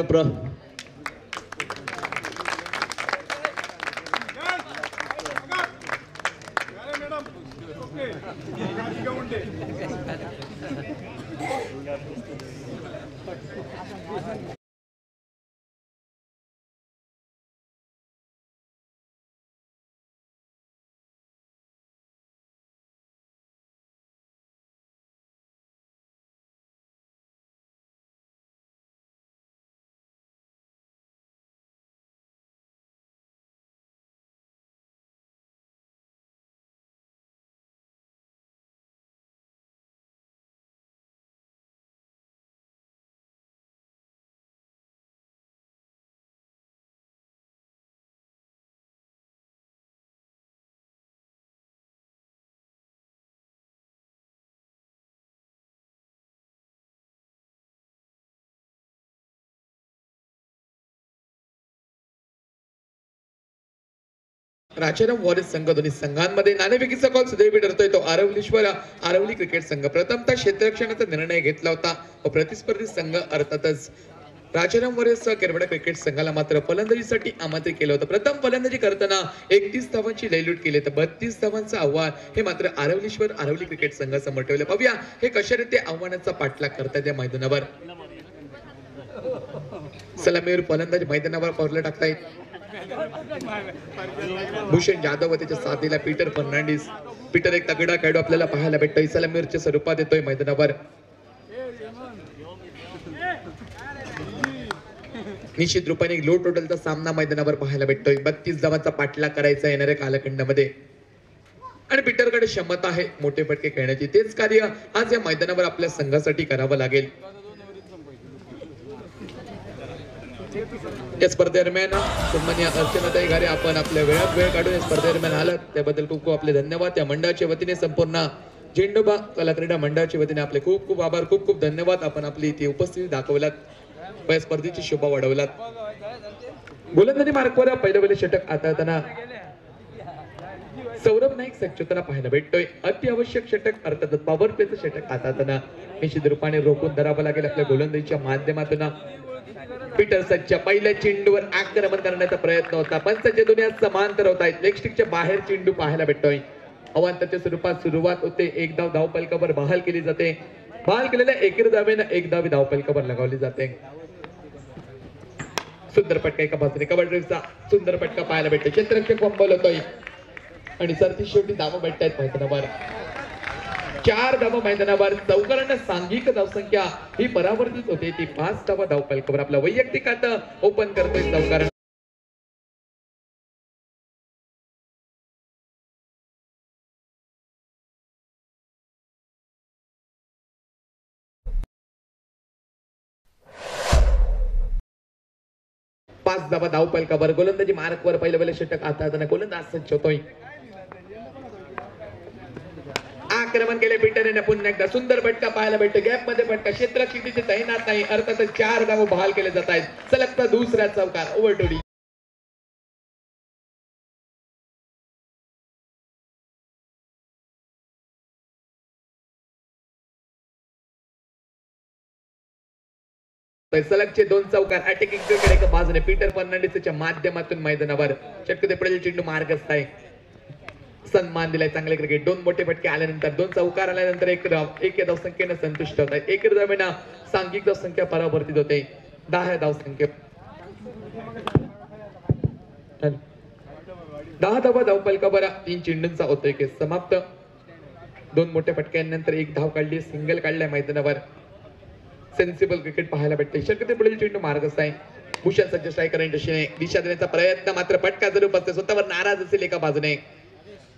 राजाराम वॉरिस संघ दोन्ही संघांमध्ये नाणेफेकीचा कॉल सुदैवी ठरतोय तो आरवली क्रिकेट संघ प्रथमतः क्षेत्ररक्षणाचा निर्णय घेतला होता व प्रतिस्पर्धी संघ अर्थातच राजाराम वॉरिस केरवडा क्रिकेट संघाला मात्र फलंदाजीसाठी आमंत्रित केलं होतं. प्रथम फलंदाजी करताना 31 धावांची लयलूट केली तर 32 धावांचं आव्हान हे मात्र आरवली क्रिकेट संघासमोर ठेवलं. पाहूया हे कशा रीते आव्हानाचा पाठलाग करतात या मैदानावर. सलामीवर फलंदाज मैदानावर पावलं टाकतायत भूषण जाधव व त्याच्या साथीला पीटर फर्नांडिस. पीटर एक तगडा खेळाडू आपल्याला पाहायला भेटतोय. सलामीरच्या स्वरूपात येतोय मैदानावर. निश्चित रूपाने लो टोटलचा सामना मैदानावर पाहायला भेटतोय. 32 धावांचा पाठलाग करायचा येणाऱ्या कालखंडामध्ये आणि पीटरकडे क्षमता आहे मोठे फटके खेळण्याची. तेच कार्य आज या मैदानावर आपल्या संघासाठी करावं लागेल. या स्पर्धेदरम्यान सन्माननीय अर्चनाताई घारे आपण आपल्या वेळात वेळ काढून या स्पर्धेदरम्यान आलात त्याबद्दल खूप खूप आपले धन्यवाद. त्या मंडळाच्या वतीने संपूर्ण झेंडोबा कला क्रीडा मंडळाच्या वतीने आपले खूप खूप आभार. खूप खूप धन्यवाद. आपण आपली इथे उपस्थिती दाखवलात व या स्पर्धेची शोभा वाढवलात. गोलंदाजी मार्कवर पहिलं षटक हाताळताना सौरभ नाईक सच्चोतना पाहायला भेटतोय. अति आवश्यक षटक अर्थातच पॉवर प्लेचं षटक हाताळताना निश्चित रूपाने रोखून धरावं लागेल आपल्या गोलंदाजीच्या माध्यमातून. पीटरसनच्या पहिल्या चेंडूवर आक्रमण करण्याचा प्रयत्न होता. पंचाचे दोन्ही समांतर होत आहेत. लेग स्टिकच्या बाहेर चेंडू पाहायला भेटतोय. अवांतरच्या स्वरूपात सुरुवात होते. एक धाव धावफलकावर बहाल केली जाते. बहाल केलेल्या एकेरी धावेनं एक धाव धावफलकावर लगावली जाते. सुंदर फटका एका बाजूने कव्हर ड्राईव्हचा सुंदर फटका पाहायला भेटतो. क्षेत्ररक्षक फंबल होतोय आणि सरती शेवटी धावा भेटतायत मैदानावर. 4 धावा मैदानावर. चौकारांना सांघिक धावसंख्या ही परावर्तित होते. ती 5 धावा धावफलकावर आपला वैयक्तिक आता ओपन करतोय चौकारांना. पाच धावा धावफलकावर. गोलंदाजी मार्कवर पहिलं षटक हाताळताना गोलंदाज सज्ज होतोय. आक्रमण केले पीटरने. पुन्हा एकदा सुंदर फटका पाहायला भेटतो. गॅप मध्ये फटका. क्षेत्ररक्षक तिथे तैनात नाही. अर्थातच 4 धावा बहाल केले जात आहेत. सलगता दुसरा चौकार. ओव्हरटोडी सलगचे 2 चौकार. अटॅकिंग क्रिकेट एका बाजूने पीटर फर्नांडिसच्या माध्यमातून मैदानावर शक्यतो पडेल चेंडू मार्ग असताय. सन्मान दिलाय. चांगले क्रिकेट. 2 मोठे फटके आल्यानंतर 2 चौकार आल्यानंतर एक धाव संख्येनं संतुष्ट होत आहे. एक धावेनं सांघिक धाव संख्या परावर्तित होते. 10 धाव संख्या 10 धावा धावफलकावर. 3 चेंडूंचा होतोय की समाप्त. 2 मोठ्या फटक्यांनंतर एक धाव काढली. सिंगल काढलाय मैदानावर. सेन्सिबल क्रिकेट पाहायला भेटते. शक्यतो पुढील चेंडू मार्ग आहे. भूषण सज्ज स्ट्रायकर दिशा देण्याचा प्रयत्न मात्र फटका जरूर बसते. स्वतःवर नाराज असेल एका बाजूने.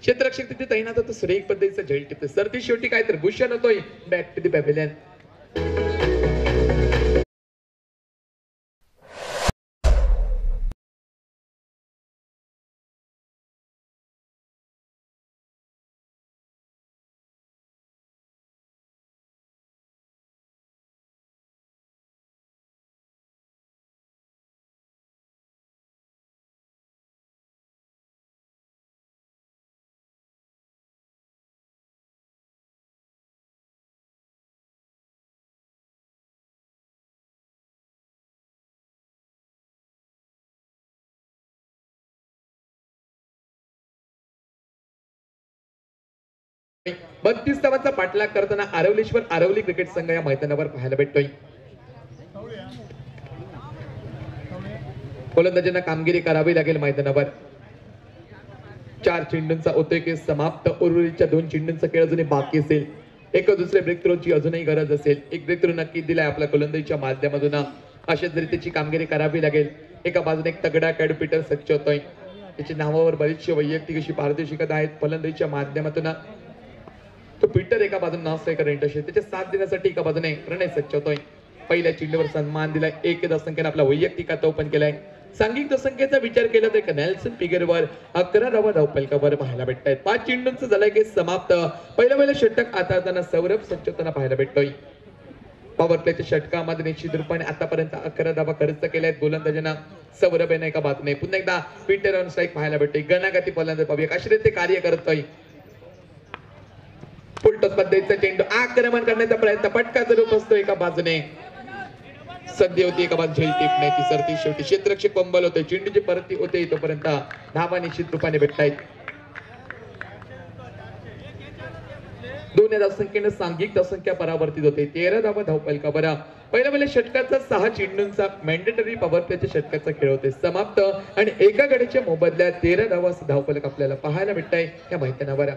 क्षेत्ररक्षक तिथे तैनात होतो. सुरेख पद्धतीचा झेल टिपते. सरती शेवटी काय तर भूषण होतोय बॅक टू द पॅव्हिलियन. 32 धावांचा पाठलाग करताना आरवलीश्वर आरवली क्रिकेट संघ या मैदानावर पाहायला भेटतोय. गोलंदाजांना कामगिरी करावी लागेल मैदानावर. 4 चेंडूंचा होतोय की समाप्त. उर्वरितच्या 2 चेंडूंचा खेळ अजूनही बाकी असेल. एक दुसरे ब्रेक थ्रोची अजूनही गरज असेल. एक ब्रेक थ्रो नक्की दिलाय आपल्या गोलंदाजीच्या माध्यमातून. अशाच रीतीची कामगिरी करावी लागेल. एका बाजूने एक तगडा खेळाडू पीटर सज्ज होतोय. त्याच्या नावावर बरीचशी वैयक्तिक अशी पारदर्शकता आहेत फलंदाजीच्या माध्यमातून. तो पीटर एका बाजूने नॉन इंटरशेल त्याच्या साथ देण्यासाठी एका बाजूने प्रणय सज्ज होतोय. पहिल्या चेंडूवर सन्मान दिलाय. 1 धावसंख्येने आपला वैयक्तिक खाता ओपन केलाय. सांघिक धावसंख्येचा विचार केला तर नेल्सन पिगरवर 11 धावा धावफलकावर पाहायला भेटतायत. 5 चेंडूंचं झालंय की समाप्त. पहिलं षटक हाताळताना सौरभ सज्ज होताना पाहायला भेटतोय. पॉवर प्लेच्या षटकामध्ये निश्चित रूपाने आतापर्यंत 11 धावा खर्च केल्या आहेत गोलंदाजांना. सौरभ यांना एका बाजूने पुन्हा एकदा पीटर ऑन स्ट्राईक पाहायला भेटतोय. गणागती फलंदाज पाहूया कशा रीते कार्य करतोय. फुलटॉस पद्धतीचा चेंडू आक्रमण करण्याचा प्रयत्न फटका जरूर असतो एका बाजूने. सध्या होती एका बाजू झेल टिप नाही ती सरती शेवटी क्षेत्ररक्षक पंबल होते. चेंडूची परती होते तोपर्यंत धावा निश्चित रूपाने भेटतायत. 2 धावसंख्येने सांघिक धावसंख्या परावर्तित होते. 13 धावा धावफलकावर. पहिल्या षटकाचा 6 चेंडूंचा मॅन्डेटरी पॉवर प्लेच्या षटकाचा खेळ होते समाप्त आणि एका गड्याच्या मोबदल्यात 13 धावा धावफलक आपल्याला पाहायला भेटताय या मैदानावर.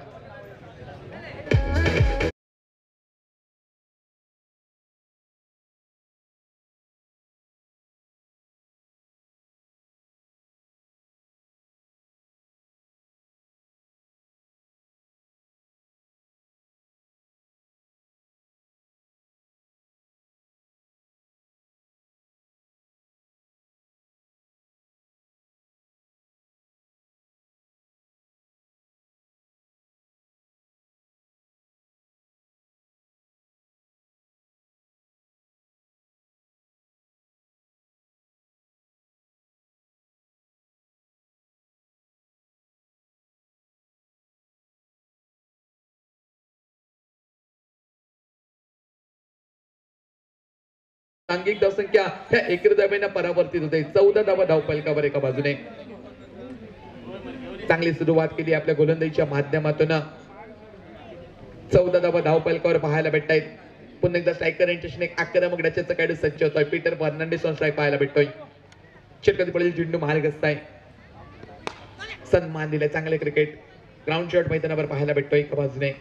सांघिक धावसंख्या ह्या 11 धावेने परावर्तित होते. 14 धावा धावफलकावर एका बाजूने. चांगली सुरुवात केली आपल्या गोलंदाजीच्या माध्यमातून. 14 धावा धावफलकावर पाहायला भेटतायत. पुन्हा एकदा स्ट्रायकर यांच्याशी एक आक्रमक डच्याचा खेळाडू सज्ज होतोय. पीटर फर्नांडिस ऑन स्ट्राईक पाहायला भेटतोय. षटकातील पडलेला चेंडू मार्ग असताय. सन्मान दिलाय. चांगले क्रिकेट ग्राउंड शॉट मैदानावर पाहायला भेटतोय एका बाजूने.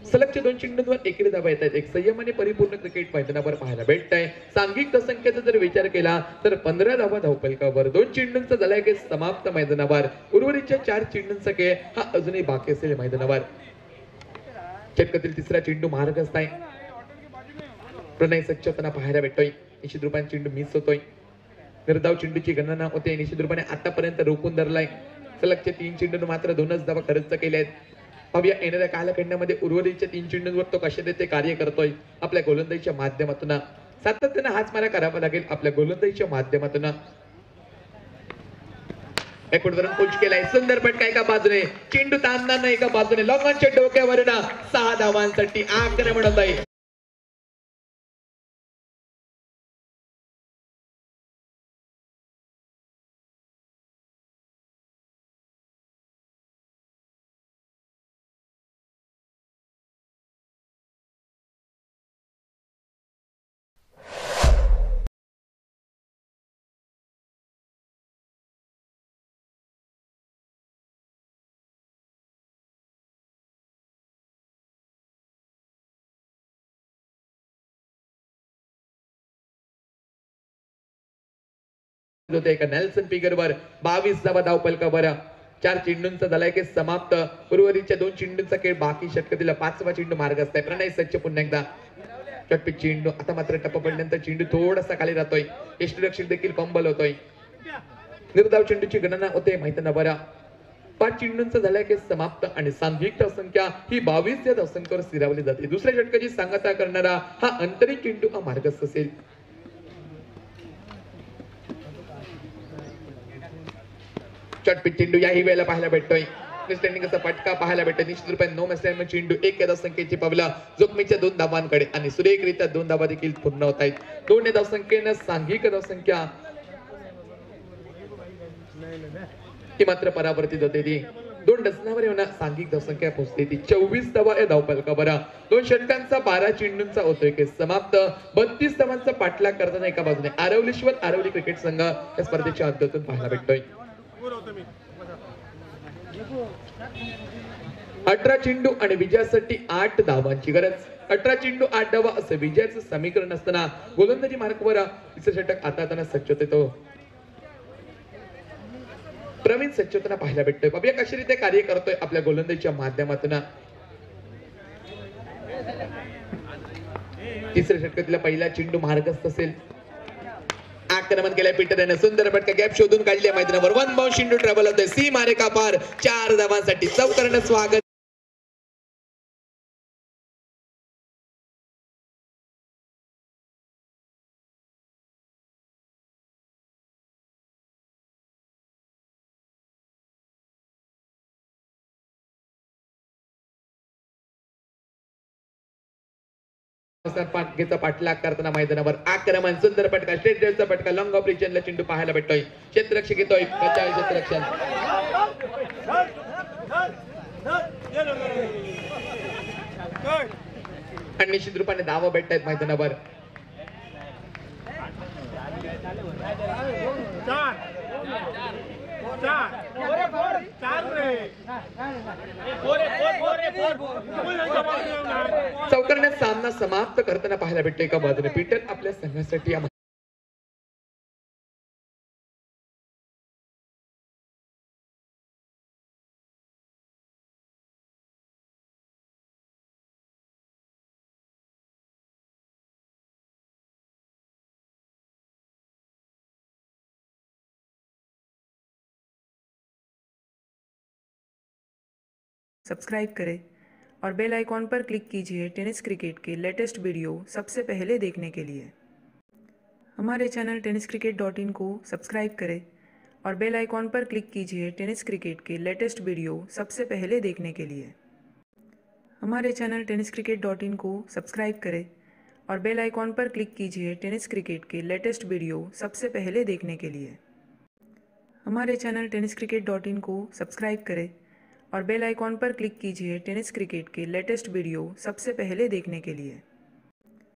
सलगच्या 2 चेंडूंवर 1 धावा येत आहेत. एक संयमाने परिपूर्ण क्रिकेट मैदानावर पाहायला भेटतंय. सांघिक धावसंख्येचा जर विचार केला तर 15 धावा धावफलकावर. 2 चेंडूंचा झालाय की समाप्त मैदानावर. उर्वरितच्या 4 चेंडूंचा खेळ हा अजूनही बाकी असेल मैदानावर. षटकातील 3रा चेंडू मार्ग असताय. प्रणय सज्ज होताना पाहायला भेटतोय. निश्चित रूपाने चेंडू मिस होतोय. निर्धाव चेंडूची गणना होते. निश्चित रूपाने आतापर्यंत रोखून धरलाय. सलगच्या 3 चेंडूंवर मात्र 2च धावा खर्च केल्या आहेत. पाहूया येणाऱ्या कालखंडामध्ये उर्वरितच्या 3 चेंडूंवर तो कशा रीते कार्य करतोय आपल्या गोलंदाजीच्या माध्यमातून. सातत्याने हाच मारा करावा लागेल आपल्या गोलंदाजीच्या माध्यमातून. एकवटवरून कोच केलाय. सुंदर फटका एका बाजूने. चेंडू ताणणार नाही एका बाजूने. लॉंगॉनच्या डोक्यावरून 6 धावांसाठी आक्रमण होत आहे. होते एका नेल्सन पिगरवर 22 धावा धावफलकावर. 4 चेंडूंचा झालाय की समाप्त. उर्वरितच्या 2 चेंडूंचा खेळ बाकी. षटकातील 5वा चेंडू मार्ग असताय. प्रणय सज्ज पुन्हा एकदा चटपट चेंडू. आता मात्र टप्पा पडल्यानंतर चेंडू थोडासा खाली राहतोय. यष्टीरक्षक देखील फंबल होतोय. निर्धाव चेंडूची गणना होते मैदानावर. 5 चेंडूंचा झालाय की समाप्त आणि सांघिक धावसंख्या ही 22 या धावसंख्येवर स्थिरावली जाते. दुसऱ्या षटकाची सांगता करणारा हा अंतरिम चेंडू हा मार्गस्थ असेल. चटपट चेंडू याही वेळेला पाहायला भेटतोय. स्टँडिंगचा फटका पाहायला भेटतोय. निश्चित रूपाने नो मॅच चेंडू 1 या धावसंख्येची पावला जोखमीच्या 2 धावांकडे आणि सुरेखरित्या 2 धावा देखील पूर्ण होत आहेत. 2 या धावसंख्येनं सांघिक धावसंख्या ही मात्र परावर्तित होते. ती 2 डझनावर येऊन सांघिक धावसंख्या पोहोचते ती 24 धावा या धावफलकावर. 2 षटकांचा 12 चेंडूंचा होतोय की समाप्त. 32 धावांचा पाठलाग करताना एका बाजूने आरवलीश्वर आरवली क्रिकेट संघ या स्पर्धेच्या अंतरातून पाहायला भेटतोय. 18 चेंडू आणि विजयासाठी 8 धावांची गरज. 18 चेंडू 8 धावा असं विजयाचं समीकरण असताना गोलंदाजी मार्कवर तिसरं षटक आता सज्ज होते तो प्रवीण सज्जोतना पाहायला भेटतोय. बघूया कशी रीते कार्य करतोय आपल्या गोलंदाजीच्या माध्यमातून. तिसऱ्या षटकातला पहिला चेंडू मार्गस्थ असेल. आक्रमण केलंय पीटर याने सुंदर फटका गॅप शोधून काढली मैदानावर. 1 बाउंड चेंडू ट्रॅव्हल होतोय सी मारेका पार 4 धावांसाठी चौकरण स्वागत. पाठगेचा पाठलाग करताना मैदानावर आक्रमण सुंदर फटका स्ट्रेट ड्राइव्हचा फटका लॉंग ऑफ रिजनला चेंडू पाहायला भेटतोय. क्षेत्ररक्षक येतोय क्षेत्ररक्षण आणि निश्चित रूपाने धावा भेटतायत मैदानावर. चौकारण्यात सामना समाप्त करताना पाहायला भेटतोय एका बाजूने पीटर आपल्या संघासाठी सब्सक्राइब करें और बेल आइकॉन पर क्लिक कीजिए टेनिस क्रिकेट के लेटेस्ट वीडियो सबसे पहले देखने के लिए. हमारे चैनल tenniscricket.in को सब्सक्राइब करें और बेल आइकॉन पर क्लिक कीजिए टेनिस क्रिकेट के लेटेस्ट वीडियो सबसे पहले देखने के लिए. हमारे चैनल tenniscricket.in को सब्सक्राइब करें और बेल आइकॉन पर क्लिक कीजिए टेनिस क्रिकेट के लेटेस्ट वीडियो सबसे पहले देखने के लिए. हमारे चैनल tenniscricket.in को सब्सक्राइब करें और बेल आइकॉन पर क्लिक कीजिए टेनिस क्रिकेट के लेटेस्ट वीडियो सबसे पहले देखने के लिए.